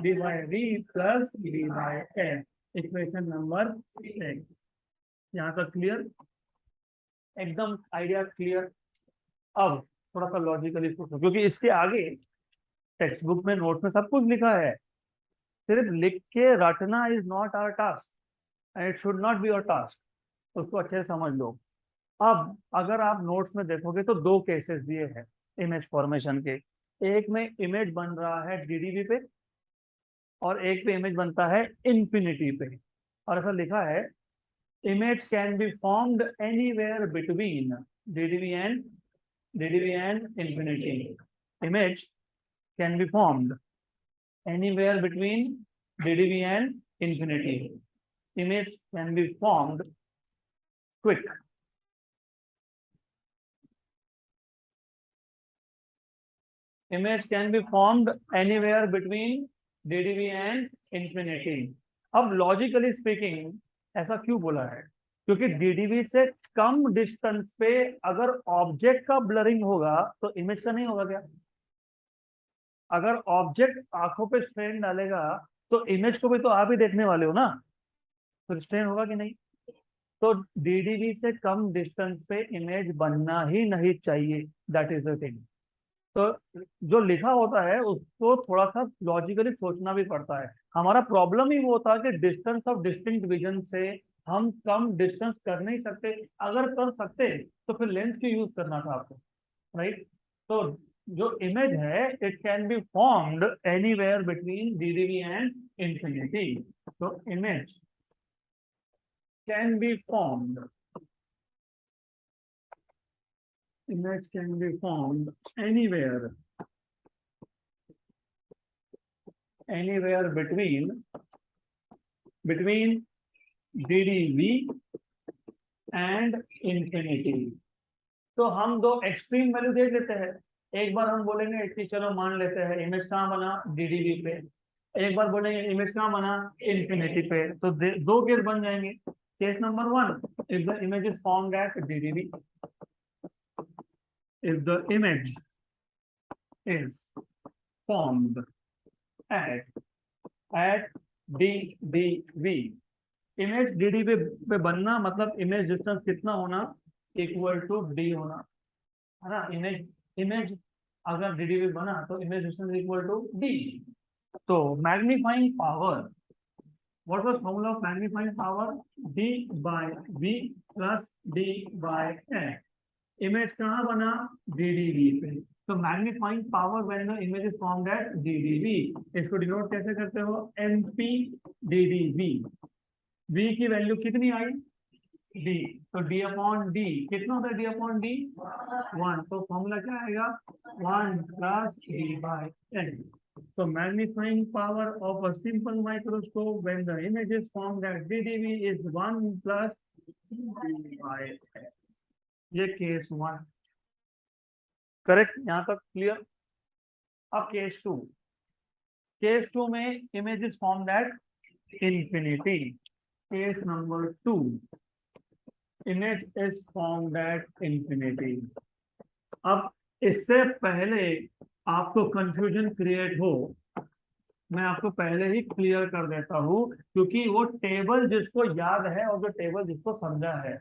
D by v plus d by f. Equation number 6। यहाँ तक क्लियर? एकदम आइडिया क्लियर? अब थोड़ा सा लॉजिकली सोचो, क्योंकि इसके आगे टेक्स्ट बुक में, नोट में सब कुछ लिखा है। सिर्फ लिख के रटना is not our task. And it should not be your task. उसको अच्छे से समझ लो। अब अगर आप नोट्स में देखोगे तो दो केसेस दिए हैं इमेज फॉर्मेशन के। एक में इमेज बन रहा है डीडीबी पे, और एक पे इमेज बनता है इन्फिनिटी पे। और ऐसा लिखा है, image can be formed anywhere between DDB and infinity. Image can be formed anywhere between DDB and infinity. Image can be formed quick. Image can be formed anywhere between DDB and infinity. अब logically speaking ऐसा क्यों बोला है? क्योंकि DDB से कम distance पे अगर object का ब्लरिंग होगा तो इमेज का नहीं होगा क्या? अगर ऑब्जेक्ट आंखों पे स्ट्रेन डालेगा तो इमेज को भी तो आप ही देखने वाले हो ना, तो स्ट्रेन होगा कि नहीं? तो डीडीबी से कम डिस्टेंस पे इमेज बनना ही नहीं चाहिए। That is the thing. तो जो लिखा होता है उसको थोड़ा सा लॉजिकली सोचना भी पड़ता है। हमारा प्रॉब्लम ही वो था कि डिस्टेंस ऑफ डिस्टिंक्ट विजन से हम कम डिस्टेंस कर नहीं सकते। अगर कर सकते तो फिर लेंस क्यों यूज करना था आपको, राइट? तो जो इमेज है it can be formed anywhere between DDB and infinity. तो image can be formed, image can be formed anywhere between DDV and infinity। तो हम दो एक्सट्रीम वैल्यू देख लेते हैं। एक बार हम बोलेंगे कि चलो मान लेते हैं इमेज कहाँ बना डीडीवी पे, एक बार बोलेंगे इमेज कहाँ बना इन्फिनिटी पे। तो दो केस बन जाएंगे। Case number 1, if the image is formed at DDV, if the image is formed at DDV। Image DDV पे बनना मतलब इमेज डिस्टेंस कितना होना, इक्वल टू डी होना, है ना? इमेज अगर डीडीवी बना तो image distance equal to d. तो magnifying power, what was formula of magnifying power? D by v plus d by n. Image कहाँ बना डीडीवी पे, तो magnifying power when the image is formed at DDV, इसको denote कैसे करते हो? MP DDV. V की वैल्यू कितनी आई? डी। तो डी अपॉन डी कितना होता है? D upon d 1। तो फॉर्मूला क्या आएगा? 1 plus d by n. So magnifying power of a simple microscope when the image is formed at DDV is 1 plus d by n। ये case 1 correct, यहाँ तक clear? अब केस 2 में image is formed at infinity. Case number 2, image is formed at infinity. अब इससे पहले आपको confusion create हो, मैं आपको पहले ही क्लियर कर देता हूं, क्योंकि वो टेबल जिसको याद है और जो टेबल जिसको समझा है,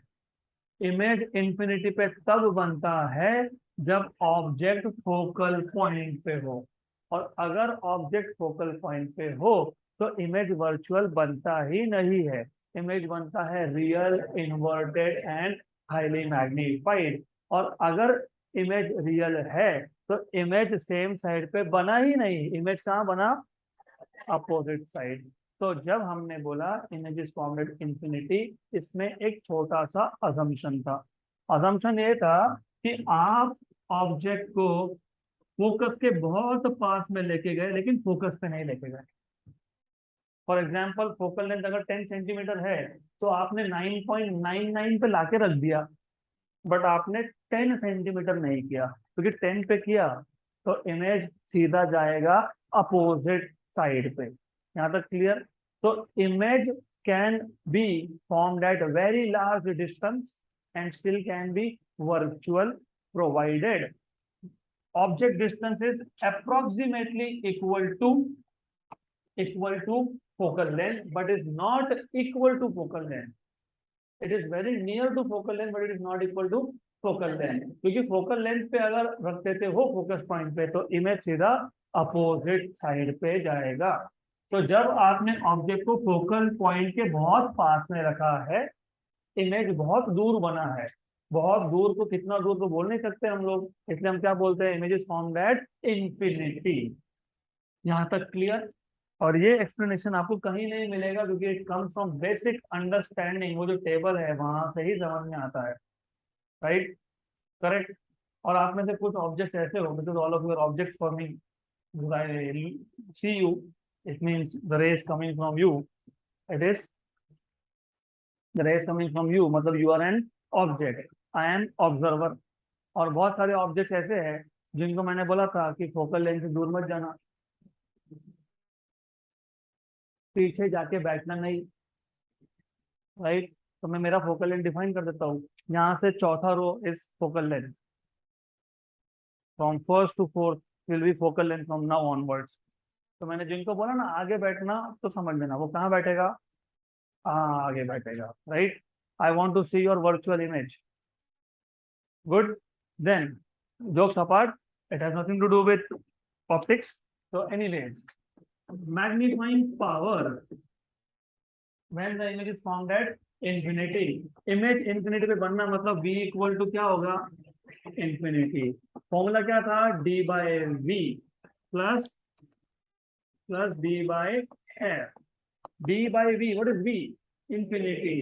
इमेज इन्फिनिटी पे तब बनता है जब ऑब्जेक्ट फोकल पॉइंट पे हो, और अगर ऑब्जेक्ट फोकल पॉइंट पे हो तो इमेज वर्चुअल बनता ही नहीं है। इमेज बनता है real, inverted and highly magnified. और अगर इमेज रियल है तो इमेज सेम साइड पे बना ही नहीं, इमेज कहाँ बना? Opposite side. तो जब हमने बोला image is formed at infinity, इसमें एक छोटा सा अजम्पशन था। अजम्पशन ये था कि आप ऑब्जेक्ट को फोकस के बहुत पास में लेके गए लेकिन फोकस पे नहीं लेके गए। फॉर एग्जाम्पल फोकल लेंथ अगर 10 सेंटीमीटर है तो आपने 9.99 पे लाके रख दिया, बट आपने 10 सेंटीमीटर नहीं किया, क्योंकि 10 पे किया तो इमेज सीधा जाएगा अपोजिट साइड पे। यहाँ तक क्लियर? तो image can be formed at very large distance and still can be virtual, provided object distance is approximately equal to focal length but is not equal to focal length। It is very near to focal length but it is not equal to focal length, क्योंकि focal length पे अगर रख देते हो focus point पे तो image सीधा opposite side पे जाएगा। तो जब आपने ऑब्जेक्ट को फोकल पॉइंट के बहुत पास में रखा है, इमेज बहुत दूर बना है। बहुत दूर को कितना दूर तो बोल नहीं सकते हम लोग, इसलिए हम क्या बोलते हैं, image is from that infinity. यहाँ तक क्लियर? और ये एक्सप्लेनेशन आपको कहीं नहीं मिलेगा, क्योंकि it comes from basic understanding, वो जो टेबल है वहां से ही समझ में आता है। राइट? करेक्ट। और आप में से कुछ ऑब्जेक्ट ऐसे हो, because all of your object forming see you, it means the rays coming from you, it is the rays coming from you, मतलब you are an object, I am observer. और बहुत सारे ऑब्जेक्ट ऐसे हैं जिनको मैंने बोला था कि फोकल लेंथ से दूर मत जाना, पीछे जाके बैठना नहीं। राइट? तो मैं मेरा फोकल लेंथ डिफाइन कर देता हूँ। यहाँ से चौथा row is focal length, from first to fourth will be focal length from now onwards. तो मैंने जिनको बोला ना आगे बैठना, तो समझ लेना वो कहाँ बैठेगा। हाँ, आगे बैठेगा। Right? I want to see your virtual image. Good. Then jokes apart, it has nothing to do with optics. So anyways, magnifying power when the image is formed at infinity, image infinity पे बनना मतलब v equal to क्या होगा, infinity। Formula क्या था, d by v plus plus d by f। d by v, what is v? Infinity।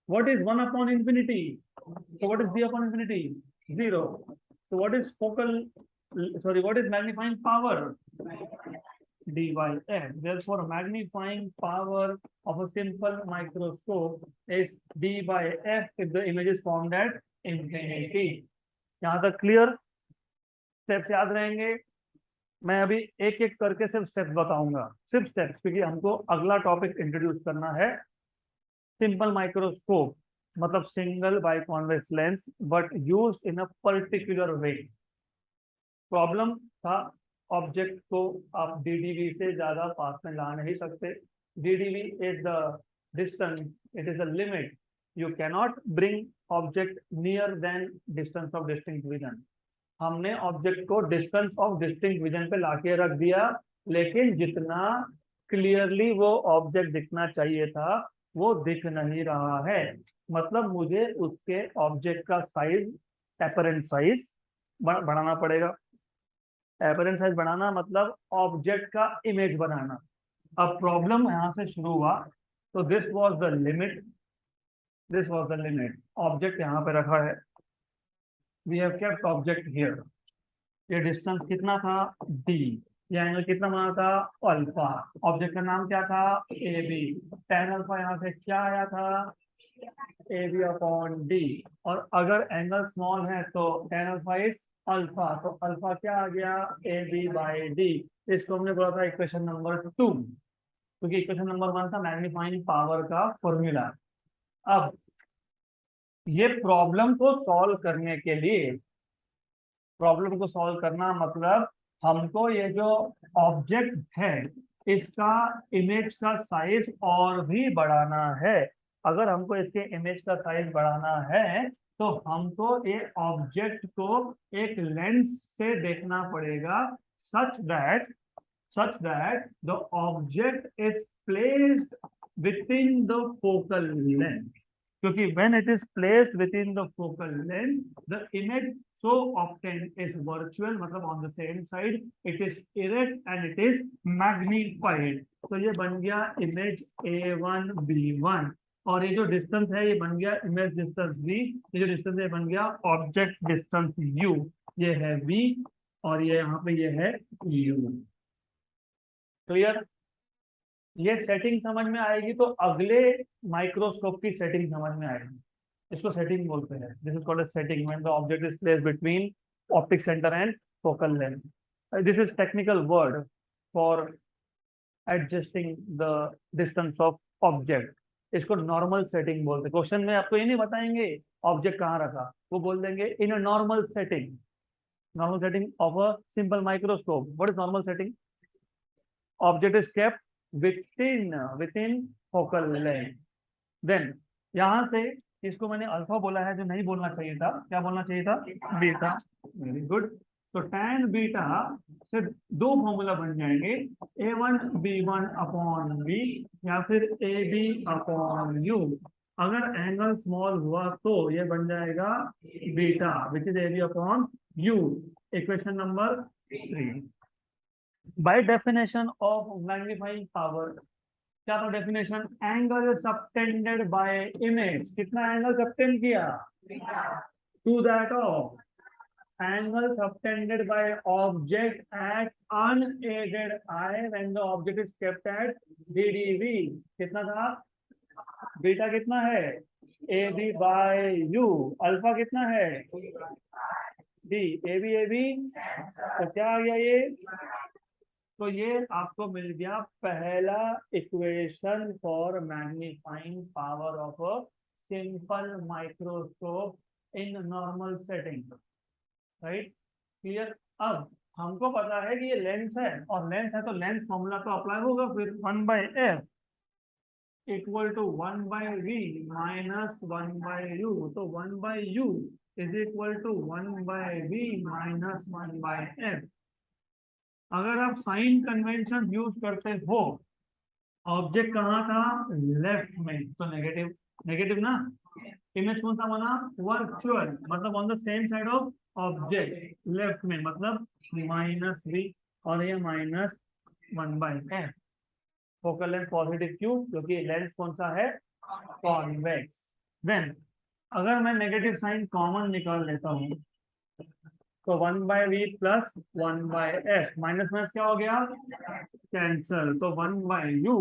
what is 1 upon infinity? So what is d upon infinity? 0। so what is focal, sorry, what is magnifying power? d by f। therefore magnifying power of a simple microscope is d by f if the image is formed at infinity। यहाँ तक clear? Steps याद रहेंगे? मैं अभी एक एक करके सिर्फ स्टेप्स बताऊंगा, सिर्फ स्टेप्स, क्योंकि हमको अगला टॉपिक इंट्रोड्यूस करना है। सिंपल माइक्रोस्कोप मतलब single by convex lens, but use in a particular way. Problem था, ऑब्जेक्ट को आप डीडीवी से ज्यादा पास में ला नहीं सकते। DDV is the distance, it is the limit, you cannot bring object near than distance of distinct vision. हमने ऑब्जेक्ट को डिस्टेंस ऑफ डिस्टिंक्ट विजन पे लाके रख दिया, लेकिन जितना क्लियरली वो ऑब्जेक्ट दिखना चाहिए था वो दिख नहीं रहा है। मतलब मुझे उसके ऑब्जेक्ट का साइज, एपरेंट साइज बढ़ाना पड़ेगा। एपरेंट साइज बढ़ाना मतलब ऑब्जेक्ट का इमेज बनाना। अब प्रॉब्लम यहाँ से शुरू हुआ। तो this was the limit, this was the limit. Object यहाँ पे रखा है, we have kept object here. ये डिस्टेंस कितना था, डी। ये एंगल कितना बना था, अल्फा। ऑब्जेक्ट का नाम क्या था, ए बी। टेन अल्फा यहाँ से क्या आया था, ए बी अपॉन डी। और अगर एंगल स्मॉल है तो टेन अल्फा इज अल्फा, तो अल्फा क्या आ गया, ए बी बाई डी। इसको हमने बोला था इक्वेशन नंबर 2, क्योंकि इक्वेशन नंबर 1 था मैग्नीफाइंग पावर का फॉर्मूला। अब ये प्रॉब्लम को सॉल्व करने के लिए, प्रॉब्लम को सॉल्व करना मतलब हमको ये जो ऑब्जेक्ट है इसका इमेज का साइज और भी बढ़ाना है। अगर हमको इसके इमेज का साइज बढ़ाना है तो हमको ये ऑब्जेक्ट को एक लेंस से देखना पड़ेगा, such that the object is placed within the focal length। क्योंकि when it is placed within the focal length, the image so obtained is virtual, मतलब on the same side, it is erect and it is magnified। तो ये बन गया image A1 B1, और ये जो distance है ये बन गया इमेज डिस्टेंस V। ये जो डिस्टेंस है बन गया ऑब्जेक्ट डिस्टेंस U। ये है V और ये यहाँ पे ये है U। क्लियर? ये सेटिंग समझ में आएगी तो अगले माइक्रोस्कोप की सेटिंग समझ में आएगी। इसको सेटिंग बोलते हैं। This is called as setting when the object is placed between optic centre and focal length. This is technical word for adjusting the distance of object. इसको नॉर्मल सेटिंग बोलते हैं। क्वेश्चन में आपको ये नहीं बताएंगे ऑब्जेक्ट कहाँ रखा, वो बोल देंगे in a normal setting. Normal setting of a simple microscope. What is normal setting? Object is kept within focal length। Then यहां से इसको मैंने अल्फा बोला है जो नहीं बोलना चाहिए था, क्या बोलना चाहिए था, बीटा। Very good. तो tan बीटा से दो फॉर्मूला बन जाएंगे, A1 B1 अपॉन बी या फिर AB अपॉन यू। अगर एंगल स्मॉल हुआ तो ये बन जाएगा beta which is AB upon u. Equation number 3। By definition of magnifying power, क्या था definition? Angle subtended by image. कितना एंगल सबटेंड किया? To that of angle subtended by object at unaided eye when the object is kept at DDV। कितना था? Beta कितना है? AB by U। Alpha कितना है? D। AB तो क्या आ गया ये? तो ये आपको मिल गया पहला equation for magnifying power of a simple microscope in normal setting. Right, clear. अब हमको पता है कि ये लेंस है, और लेंस है तो लेंस फॉर्मूला तो अप्लाई होगा फिर 1/f equal to 1/v minus 1/u। तो 1/u is equal to 1/v minus 1/f। अगर आप साइन कन्वेंशन यूज करते हो, ऑब्जेक्ट कहाँ था? लेफ्ट में, तो नेगेटिव नेगेटिव ना। इमेज कौन सा बना? वर्चुअल, मतलब on the same side of object, left में, मतलब -v, और ये -1/f। फोकल लेंथ पॉजिटिव क्यों? क्योंकि लेंस कौन सा है? कॉन्वेक्स। देन अगर मैं नेगेटिव साइन कॉमन निकाल लेता हूँ, तो 1/v plus 1/f, minus minus क्या हो गया? कैंसल। तो 1/u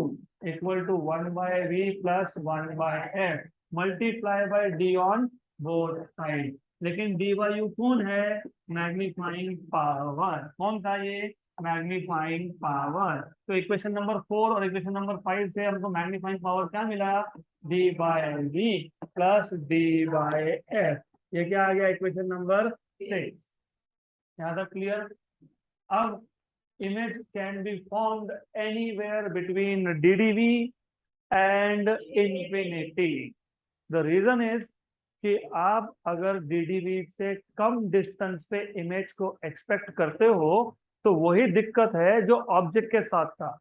equal to 1/v plus 1/f multiply by d on both side. लेकिन डी बाई यू कौन है? Magnifying power. कौन था ये? Magnifying power. तो इक्वेशन नंबर 4 और इक्वेशन नंबर 5 से हमको मैग्नीफाइंग पावर क्या मिला? d by v plus d by f। ये क्या आ गया? Equation number 6। यहाँ तक क्लियर? अब image can be formed anywhere between DDV and infinity. The reason is कि आप अगर DDV से कम डिस्टेंस पे इमेज को एक्सपेक्ट करते हो, तो वही दिक्कत है जो ऑब्जेक्ट के साथ था।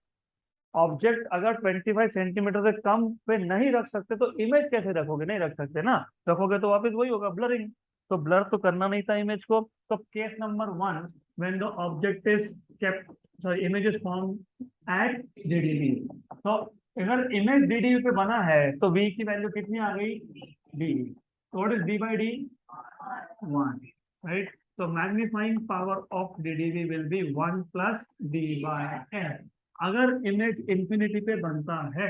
ऑब्जेक्ट अगर 25 सेंटीमीटर से कम पे नहीं रख सकते तो इमेज कैसे रखोगे? नहीं रख सकते ना। रखोगे तो वापस वही होगा, ब्लरिंग। तो ब्लर तो करना नहीं था इमेज को। तो case number 1, when the object is kept, sorry, image is formed eight DDV। तो अगर इमेज DDV पे बना है तो v की वैल्यू कितनी आ गई? d। What is d by d? 1, right. तो magnifying power of DDV will be 1 plus d by f। अगर इमेज इंफिनिटी पे बनता है,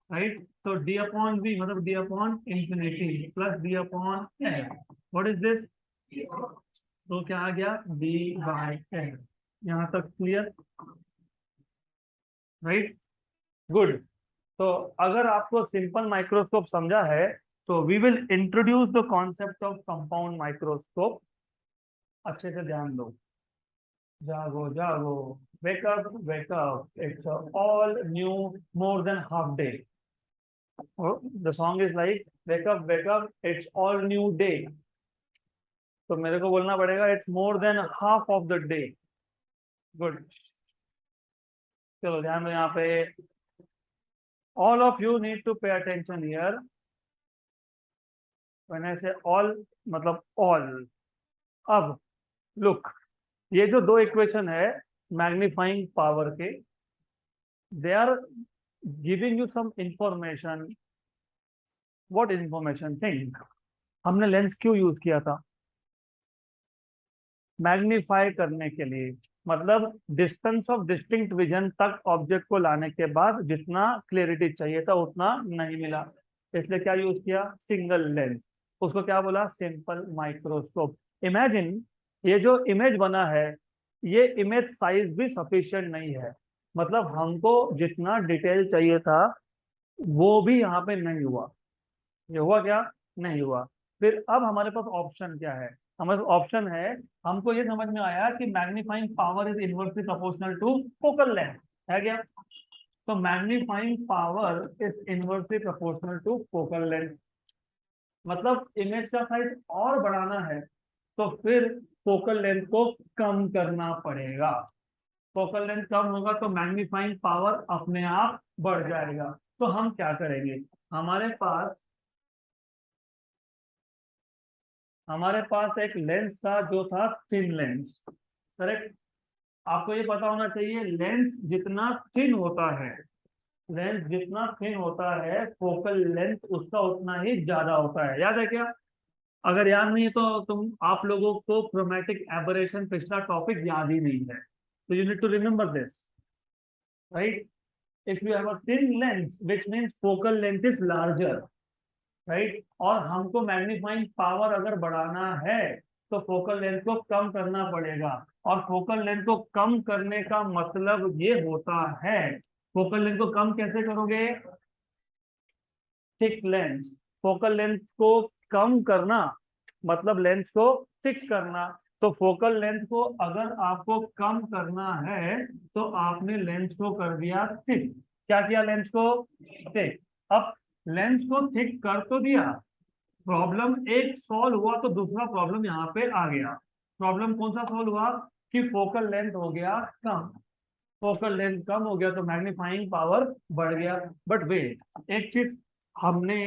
राइट, तो d अपॉन v मतलब d upon infinity plus d upon f। What is this? तो क्या आ गया? d by f। यहां तक क्लियर? Right, good. तो अगर आपको सिंपल माइक्रोस्कोप समझा है, तो we will introduce the concept of compound microscope. अच्छे से ध्यान दो। जागो जागो, wake up, wake up. It's a all new, more than half day. Oh, the song is like, wake up, it's all new day. तो मेरे को बोलना पड़ेगा it's more than half of the day. Good. चलो ध्यान दो यहाँ पे। All of you need to pay attention here. When I say all, मतलब all. अब look, ये जो दो इक्वेशन है मैग्नीफाइंग पावर के, they are giving you some information. What information? Think. हमने लेंस क्यों यूज किया था? मैग्नीफाई करने के लिए, मतलब डिस्टेंस ऑफ डिस्टिंक्ट विजन तक ऑब्जेक्ट को लाने के बाद जितना क्लियरिटी चाहिए था उतना नहीं मिला, इसलिए क्या यूज किया? Single lens. उसको क्या बोला? Simple microscope. इमेजिन ये जो इमेज बना है, ये इमेज साइज भी सफिशिएंट नहीं है, मतलब हमको जितना डिटेल चाहिए था वो भी यहाँ पे नहीं हुआ। ये हुआ क्या? नहीं हुआ। फिर अब हमारे पास ऑप्शन क्या है? हमारे पास ऑप्शन है, हमको ये समझ में आया कि magnifying power is inversely proportional to focal length, है क्या? तो magnifying power is inversely proportional to focal length, मतलब इमेज का साइज और बढ़ाना है तो फिर फोकल लेंथ को कम करना पड़ेगा। फोकल लेंथ कम होगा तो मैग्नीफाइंग पावर अपने आप बढ़ जाएगा। तो हम क्या करेंगे, हमारे पास एक लेंस था जो था थिन लेंस, करेक्ट। आपको ये पता होना चाहिए लेंस जितना थिन होता है, लेंस जितना थिन होता है फोकल लेंथ उसका उतना ही ज्यादा होता है। याद है क्या? अगर याद नहीं है तो आप लोगों को क्रोमैटिक एबरेशन पिछला टॉपिक याद ही नहीं है, तो you need to remember this, right. If you have a thin lens which means focal length is larger, right, और हमको मैग्नीफाइंग पावर अगर बढ़ाना है तो फोकल लेंथ को कम करना पड़ेगा। और फोकल लेंथ को कम करने का मतलब ये होता है, फोकल लेंथ को कम कैसे करोगे? Thick lens. फोकल लेंथ को कम करना मतलब लेंस को थिक करना। तो फोकल लेंथ को अगर आपको कम करना है तो आपने लेंस को कर दिया थिक। क्या किया? लेंस को थिक। अब लेंस को थिक कर तो दिया, प्रॉब्लम एक सॉल्व हुआ तो दूसरा प्रॉब्लम यहाँ पे आ गया। प्रॉब्लम कौन सा सॉल्व हुआ कि फोकल लेंथ हो गया कम। फोकल लेंथ कम हो गया तो मैग्नीफाइंग पावर बढ़ गया। बट वेट, एक चीज हमने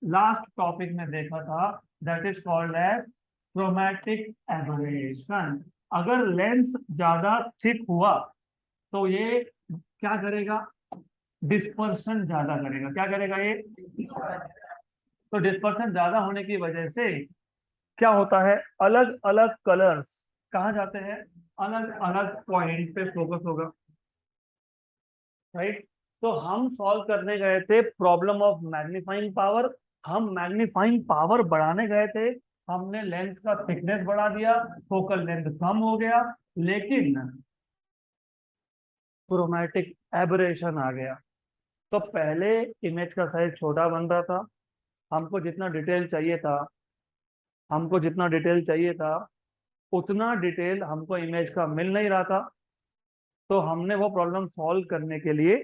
लास्ट टॉपिक में देखा था, that is called as chromatic aberration. अगर लेंस ज्यादा थिक हुआ तो ये क्या करेगा? डिस्पर्शन ज्यादा करेगा। क्या करेगा ये? तो डिस्पर्शन ज्यादा होने की वजह से क्या होता है, अलग अलग कलर्स कहाँ जाते हैं? अलग अलग पॉइंट पे फोकस होगा, राइट। तो हम सॉल्व करने गए थे प्रॉब्लम ऑफ मैग्नीफाइंग पावर, हम मैग्नीफाइंग पावर बढ़ाने गए थे, हमने लेंस का थिकनेस बढ़ा दिया, फोकल लेंथ कम हो गया, लेकिन क्रोमैटिक एबरेशन आ गया। तो पहले इमेज का साइज छोटा बन रहा था, हमको जितना डिटेल चाहिए था, हमको जितना डिटेल चाहिए था उतना डिटेल हमको इमेज का मिल नहीं रहा था। तो हमने वो प्रॉब्लम सॉल्व करने के लिए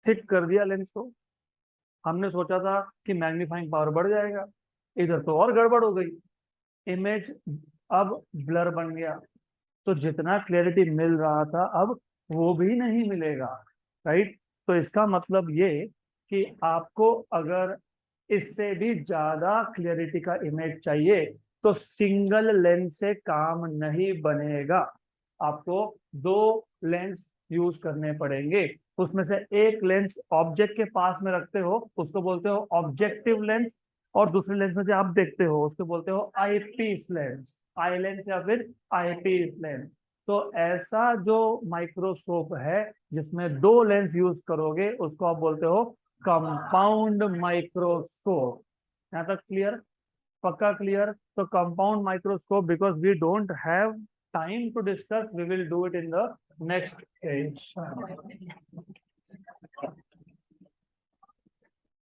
थिक कर दिया लेंस को। हमने सोचा था कि मैग्नीफाइंग पावर बढ़ जाएगा, इधर तो और गड़बड़ हो गई, इमेज अब ब्लर बन गया। तो जितना क्लियरिटी मिल रहा था अब वो भी नहीं मिलेगा, राइट। तो इसका मतलब ये कि आपको अगर इससे भी ज्यादा क्लियरिटी का इमेज चाहिए तो सिंगल लेंस से काम नहीं बनेगा, आपको दो लेंस यूज करने पड़ेंगे। उसमें से एक लेंस ऑब्जेक्ट के पास में रखते हो उसको बोलते हो ऑब्जेक्टिव लेंस, और दूसरे लेंस में से आप देखते हो उसको बोलते हो आई पीस लेंस, आई लेंस या फिर आई पीस लेंस। तो ऐसा जो माइक्रोस्कोप है जिसमें दो लेंस यूज करोगे उसको आप बोलते हो कंपाउंड माइक्रोस्कोप। यहाँ तक क्लियर? पक्का क्लियर? तो compound microscope, because we don't have time to discuss, we will do it in the next session.